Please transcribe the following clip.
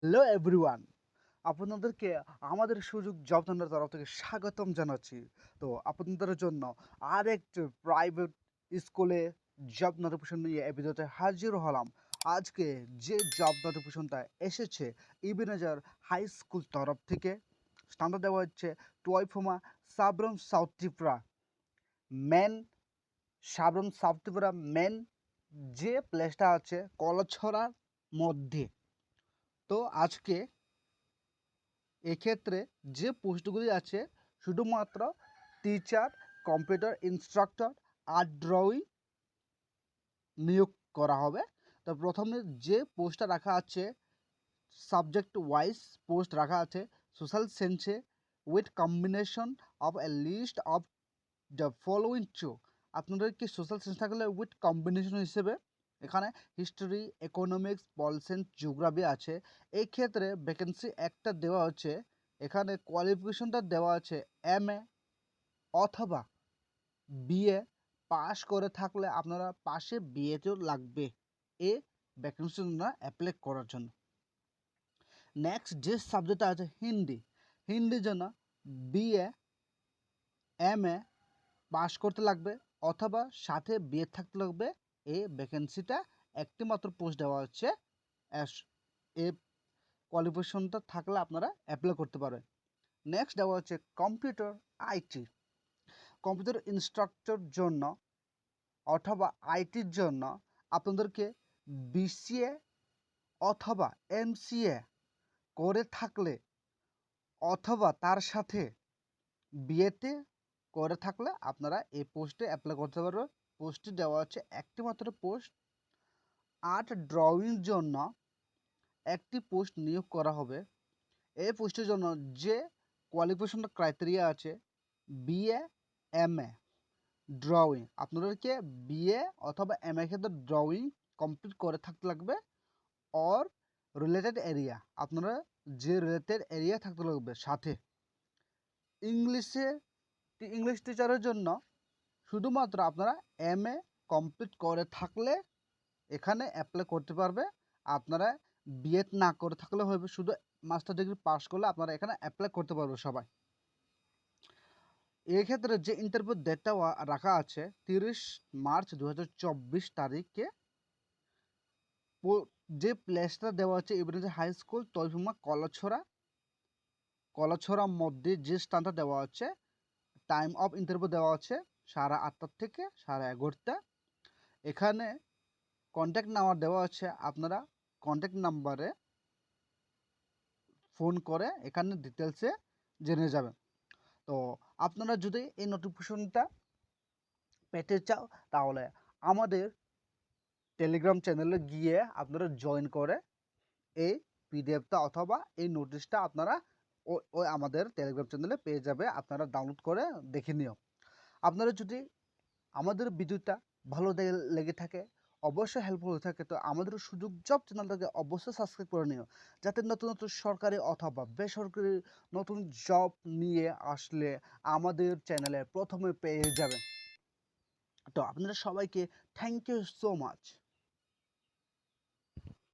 Hello everyone, আপনাদেরকে আমাদের সুযোগ জব সেন্টার তরফ থেকে স্বাগতম জানাচ্ছি। তো আপনাদের জন্য আরেকটি প্রাইভেট স্কুলে জব নোটিফিকেশন নিয়ে এই ভিডিওতে হাজির হলাম। আজকে যে জব নোটিফিকেশনটা এসেছে ইবেনেজার হাই স্কুল তরফ থেকে, স্থানটা দেওয়া হচ্ছে Tuaiphuma Sabroom south Tripura main Sabroom south Tripura main যে প্লেসটা আছে কলছড়ার মধ্যে। তো আজকে এক্ষেত্রে যে পোস্টগুলি আছে শুধুমাত্র teacher, computer instructor, art drawing নিয়োগ করা হবে। তো প্রথমে যে পোস্টটা রাখা আছে সাবজেক্ট ওয়াইজ পোস্ট রাখা আছে সোশ্যাল সায়েন্সে with combination of a list of the following two. আপনাদের কি সোশ্যাল সায়েন্স থাকলে উইথ কম্বিনেশন হিসেবে এখানে history, economics, pol science, geography আছে। এই ক্ষেত্রে ভ্যাকেন্সি একটা দেওয়া হচ্ছে, এখানে কোয়ালিফিকেশনটা দেওয়া আছে এমএ অথবা বিএ পাস করে থাকলে আপনারা পাশে বিএতেও লাগবে এ ভ্যাকেন্সি অ্যাপ্লাই করার জন্য। নেক্সট যে সাবজেক্টটা আছে হিন্দি, হিন্দির জন্য বিএ এমএ পাস করতে লাগবে অথবা সাথে বিএড থাকতে লাগবে। এই ভ্যাকেন্সিটা একটি মাত্র পোস্ট দেওয়া হচ্ছে, এ কোয়ালিফিকেশনটা থাকলে আপনারা অ্যাপ্লাই করতে পারবেন। নেক্সট দেওয়া হচ্ছে কম্পিউটার আইটি, কম্পিউটার ইনস্ট্রাক্টর জন্য অথবা আইটির জন্য আপনাদেরকে বিসিএ অথবা এমসিএ করে থাকলে অথবা তার সাথে বিএতে করে থাকলে আপনারা এই পোস্টে অ্যাপ্লাই করতে পারবেন। পোস্টটি দেওয়া হচ্ছে একটি মাত্র পোস্ট। আর্ট ড্রয়িং জন্য একটি পোস্ট নিয়োগ করা হবে। এই পোস্টের জন্য যে কোয়ালিফিকেশন ক্রাইটেরিয়া আছে বিএ এমএ ড্রয়িং, আপনাদেরকে বিএ অথবা এমএ ক্ষেত্রে ড্রয়িং কমপ্লিট করে থাকতে লাগবে। অর রিলেটেড এরিয়া, আপনারা যে রিলেটেড এরিয়া থাকতে লাগবে সাথে। ইংলিশে ইংলিশ টিচারের জন্য শুধুমাত্র আপনারা এমএ কমপ্লিট করে থাকলে এখানে অ্যাপ্লাই করতে পারবে। আপনারা বিএড না করে থাকলে হবে, শুধু মাস্টার ডিগ্রি পাস করলে আপনারা এখানে অ্যাপ্লাই করতে পারবে সবাই। এক্ষেত্রে যে ইন্টারভিউ ডেটটা রাখা আছে 30 মার্চ 2024 তারিখে। যে প্লেসটা দেওয়া আছে ইবেনেজার হাই স্কুল টয়ফুমা কলাছড়া মধ্যে যে স্থানটা দেওয়া আছে, টাইম অফ ইন্টারভিউ দেওয়া আছে 8:30 থেকে 11:30। এখানে কন্ট্যাক্ট নাম্বার দেওয়া আছে, আপনারা কন্ট্যাক্ট নাম্বারে ফোন করে এখানে ডিটেলসে জেনে যাবেন। তো আপনারা যদি এই নোটিফিকেশনটা পেতে চাও তাহলে আমাদের টেলিগ্রাম চ্যানেলে গিয়ে আপনারা জয়েন করে এই পিডিএফটা অথবা এই নোটিশটা আপনারা ওই আমাদের টেলিগ্রাম চ্যানেলে পেয়ে যাবে। আপনারা ডাউনলোড করে দেখে নিও। আপনারা যদি আমাদের ভিডিওটা ভালো লেগে থাকে, অবশ্যই হেল্পফুল হয়ে থাকে, তো আমাদের সুযোগ জব চ্যানেলটাকে অবশ্যই সাবস্ক্রাইব করে নিও, যাতে নতুন নতুন সরকারি অথবা বেসরকারি নতুন জব নিয়ে আসলে আমাদের চ্যানেলে প্রথমে পেয়ে যাবেন। তো আপনারা সবাইকে থ্যাংক ইউ সো মাচ।